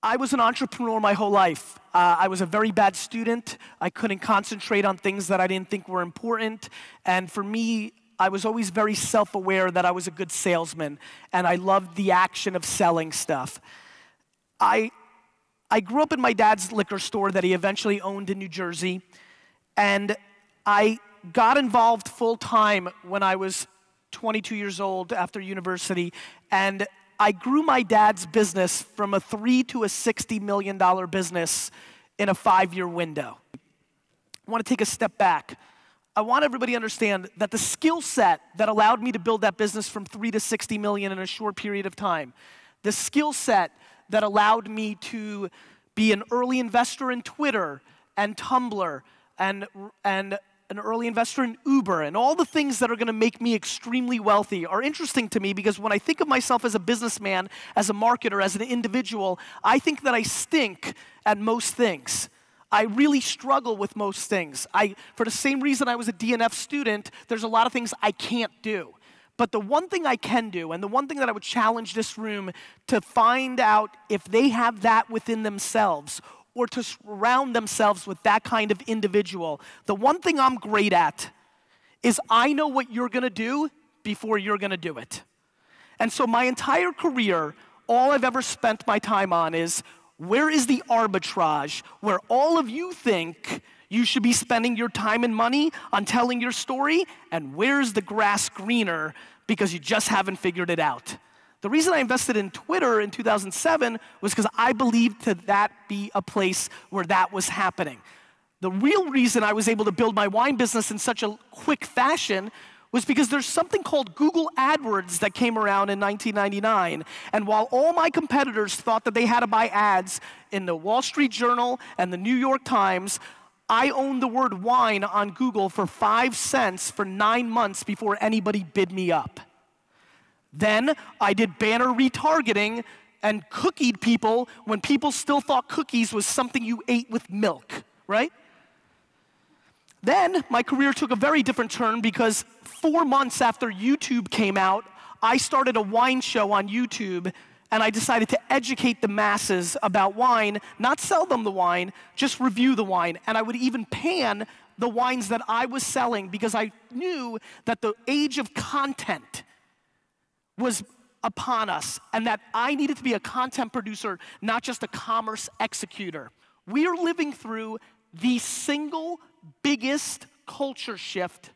I was an entrepreneur my whole life. I was a very bad student. I couldn't concentrate on things that I didn't think were important. And for me, I was always very self-aware that I was a good salesman, and I loved the action of selling stuff. I grew up in my dad's liquor store that he eventually owned in New Jersey, and I got involved full-time when I was 22 years old after university, and I grew my dad's business from a $3 to a $60 million business in a 5-year window. I want to take a step back. I want everybody to understand that the skill set that allowed me to build that business from 3 to 60 million in a short period of time, the skill set that allowed me to be an early investor in Twitter and Tumblr and an early investor in Uber, and all the things that are gonna make me extremely wealthy are interesting to me, because when I think of myself as a businessman, as a marketer, as an individual, I think that I stink at most things. I really struggle with most things. For the same reason I was a DNF student, there's a lot of things I can't do. But the one thing I can do, and the one thing that I would challenge this room to find out if they have that within themselves, or to surround themselves with that kind of individual, the one thing I'm great at is I know what you're gonna do before you're gonna do it. And so my entire career, all I've ever spent my time on is, where is the arbitrage where all of you think you should be spending your time and money on telling your story, and where's the grass greener because you just haven't figured it out? The reason I invested in Twitter in 2007 was because I believed that be a place where that was happening. The real reason I was able to build my wine business in such a quick fashion was because there's something called Google AdWords that came around in 1999. And while all my competitors thought that they had to buy ads in the Wall Street Journal and the New York Times, I owned the word wine on Google for 5 cents for 9 months before anybody bid me up. Then I did banner retargeting and cookied people when people still thought cookies was something you ate with milk, right? Then my career took a very different turn, because 4 months after YouTube came out, I started a wine show on YouTube, and I decided to educate the masses about wine, not sell them the wine, just review the wine. And I would even pan the wines that I was selling, because I knew that the age of content was upon us, and that I needed to be a content producer, not just a commerce executor. We are living through the single biggest culture shift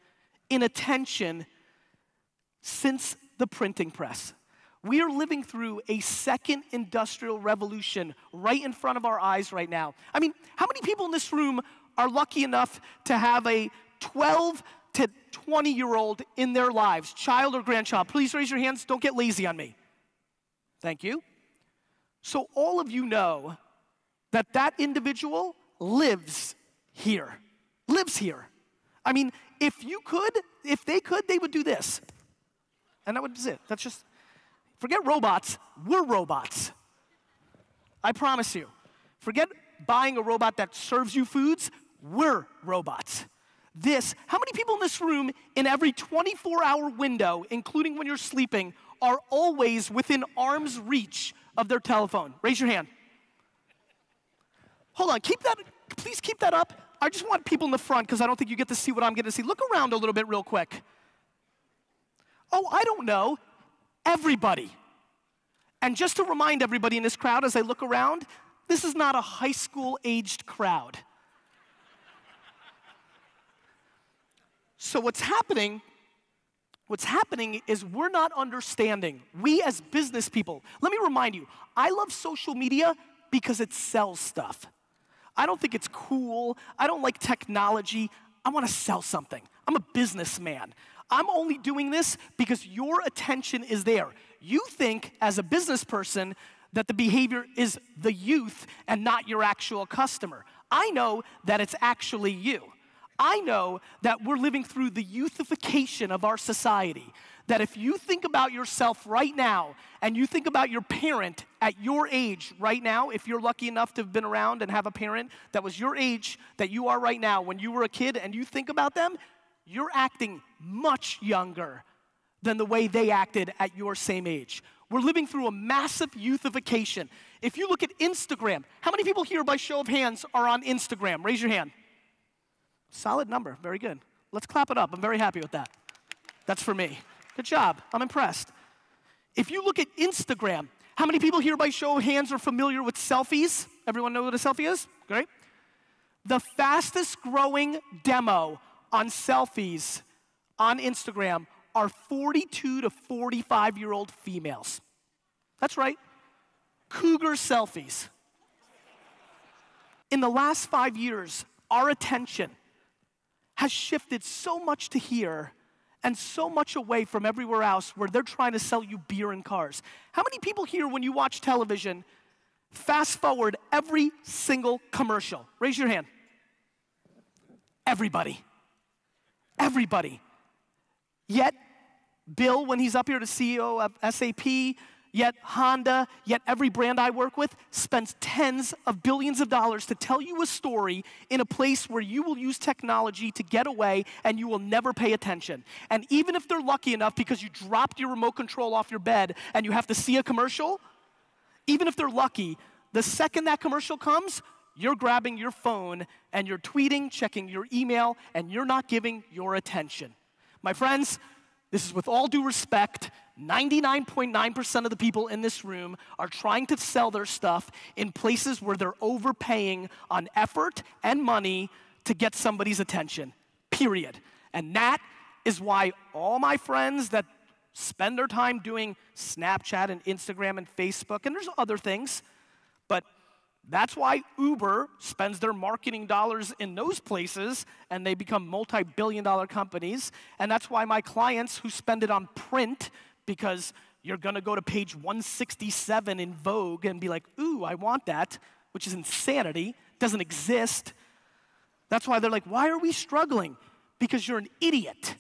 in attention since the printing press. We are living through a second industrial revolution right in front of our eyes right now. I mean, how many people in this room are lucky enough to have a 12 to 20-year-old in their lives, child or grandchild? Please raise your hands, don't get lazy on me. Thank you. So all of you know that that individual lives here. Lives here. I mean, if they could, they would do this. And that would be it. That's just, forget robots, we're robots. I promise you. Forget buying a robot that serves you foods, we're robots. How many people in this room, in every 24-hour window, including when you're sleeping, are always within arm's reach of their telephone? Raise your hand. Hold on, please keep that up. I just want people in the front, because I don't think you get to see what I'm getting to see. Look around a little bit real quick. Oh, I don't know. Everybody. And just to remind everybody in this crowd as I look around, this is not a high school-aged crowd. So what's happening is we're not understanding. We as business people, let me remind you, I love social media because it sells stuff. I don't think it's cool. I don't like technology. I want to sell something. I'm a businessman. I'm only doing this because your attention is there. You think, as a business person, that the behavior is the youth and not your actual customer. I know that it's actually you. I know that we're living through the youthification of our society. That if you think about yourself right now, and you think about your parent at your age right now, if you're lucky enough to have been around and have a parent that was your age that you are right now when you were a kid, and you think about them, you're acting much younger than the way they acted at your same age. We're living through a massive youthification. If you look at Instagram, how many people here by show of hands are on Instagram? Raise your hand. Solid number, very good. Let's clap it up, I'm very happy with that. That's for me. Good job, I'm impressed. If you look at Instagram, how many people here by show of hands are familiar with selfies? Everyone know what a selfie is? Great. The fastest growing demo on selfies on Instagram are 42 to 45-year-old females. That's right, cougar selfies. In the last 5 years, our attention has shifted so much to here and so much away from everywhere else where they're trying to sell you beer and cars. How many people here, when you watch television, fast forward every single commercial? Raise your hand. Everybody. Everybody. Yet, Bill, when he's up here, the CEO of SAP, yet Honda, yet every brand I work with spends tens of billions of dollars to tell you a story in a place where you will use technology to get away and you will never pay attention. And even if they're lucky enough because you dropped your remote control off your bed and you have to see a commercial, even if they're lucky, the second that commercial comes, you're grabbing your phone and you're tweeting, checking your email, and you're not giving your attention. My friends, this is with all due respect, 99.9% of the people in this room are trying to sell their stuff in places where they're overpaying on effort and money to get somebody's attention, period. And that is why all my friends that spend their time doing Snapchat and Instagram and Facebook, and there's other things, but that's why Uber spends their marketing dollars in those places and they become multi-billion-dollar companies. And that's why my clients who spend it on print, because you're gonna go to page 167 in Vogue and be like, ooh, I want that, which is insanity, doesn't exist. That's why they're like, why are we struggling? Because you're an idiot.